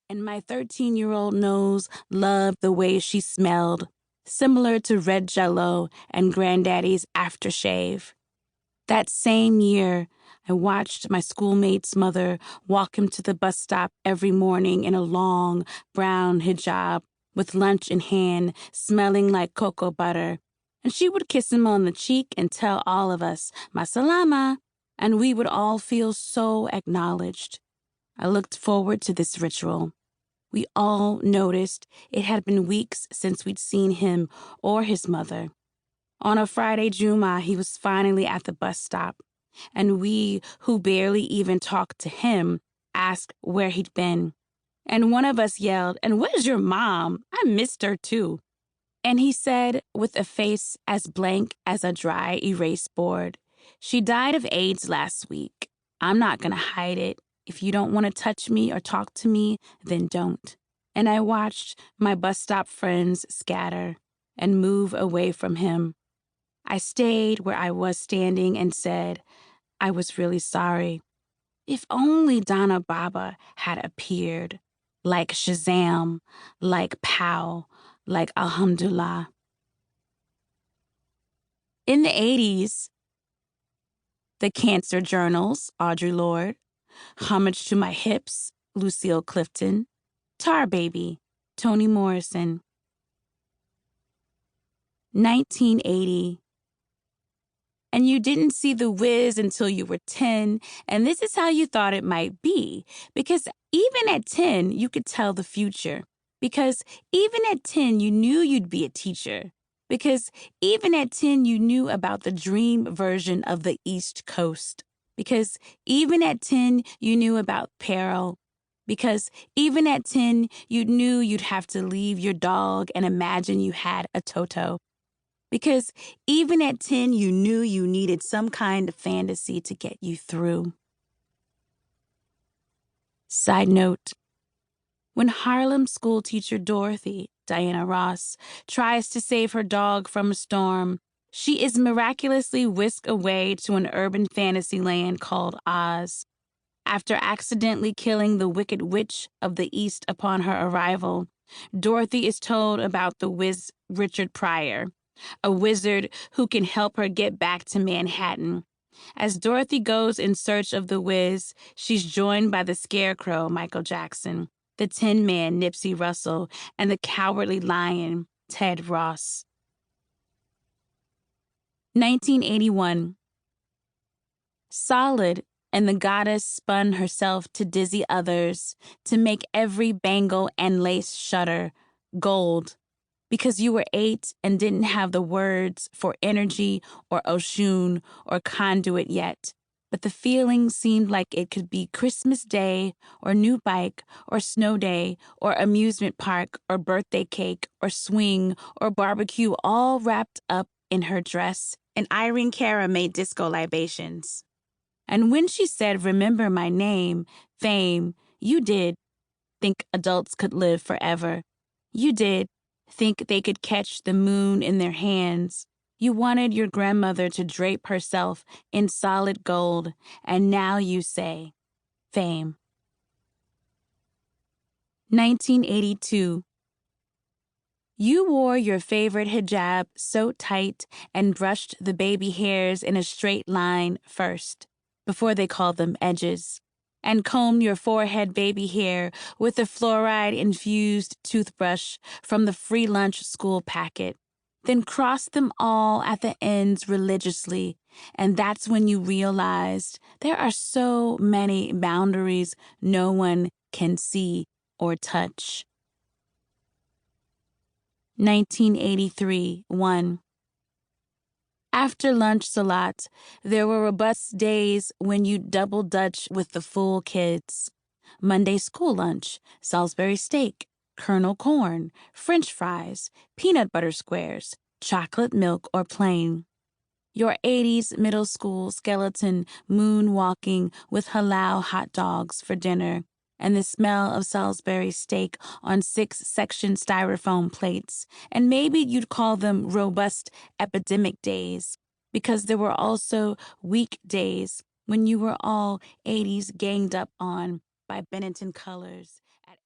and my 13-year-old nose loved the way she smelled, similar to red Jell-O and Granddaddy's aftershave. That same year, I watched my schoolmate's mother walk him to the bus stop every morning in a long, brown hijab, with lunch in hand, smelling like cocoa butter. And she would kiss him on the cheek and tell all of us, "Masalama," and we would all feel so acknowledged. I looked forward to this ritual. We all noticed it had been weeks since we'd seen him or his mother. On a Friday Juma, he was finally at the bus stop, and we, who barely even talked to him, asked where he'd been. And one of us yelled, "And where's your mom? I missed her too." And he said, with a face as blank as a dry erase board, "She died of AIDS last week. I'm not going to hide it. If you don't want to touch me or talk to me, then don't." And I watched my bus stop friends scatter and move away from him. I stayed where I was standing and said, I was really sorry. If only Donna Baba had appeared, like Shazam, like Pow, like Alhamdulillah. In the 80s, the Cancer Journals, Audre Lorde, Homage to My Hips, Lucille Clifton, Tar Baby, Toni Morrison. 1980. And you didn't see The Wiz until you were 10, and this is how you thought it might be. Because even at 10, you could tell the future. Because even at 10, you knew you'd be a teacher. Because even at 10, you knew about the dream version of the East Coast. Because even at 10, you knew about peril. Because even at 10, you knew you'd have to leave your dog and imagine you had a Toto. Because even at 10, you knew you needed some kind of fantasy to get you through. Side note, when Harlem schoolteacher Dorothy, Diana Ross, tries to save her dog from a storm, she is miraculously whisked away to an urban fantasy land called Oz. After accidentally killing the Wicked Witch of the East upon her arrival, Dorothy is told about the Wiz Richard Pryor, a wizard who can help her get back to Manhattan. As Dorothy goes in search of the Wiz, she's joined by the Scarecrow, Michael Jackson, the Tin Man, Nipsey Russell, and the Cowardly Lion, Ted Ross. 1981. Solid and the goddess spun herself to dizzy others, to make every bangle and lace shudder, gold. Because you were 8 and didn't have the words for energy or Oshun or conduit yet. But the feeling seemed like it could be Christmas Day or new bike or snow day or amusement park or birthday cake or swing or barbecue, all wrapped up in her dress, and Irene Cara made disco libations. And when she said, "Remember my name, Fame," you did think adults could live forever. You did think they could catch the moon in their hands. You wanted your grandmother to drape herself in solid gold, and now you say, Fame. 1982. You wore your favorite hijab so tight and brushed the baby hairs in a straight line first, before they called them edges, and combed your forehead baby hair with a fluoride-infused toothbrush from the free lunch school packet, then crossed them all at the ends religiously, and that's when you realized there are so many boundaries no one can see or touch. 1983, 1. After lunch salat, there were robust days when you'd double dutch with the full kids. Monday school lunch, Salisbury steak, kernel corn, French fries, peanut butter squares, chocolate milk or plain. Your 80s middle school skeleton moonwalking with halal hot dogs for dinner, and the smell of Salisbury steak on 6-section styrofoam plates, and maybe you'd call them robust epidemic days, because there were also weak days when you were all 80s ganged up on by Benetton colors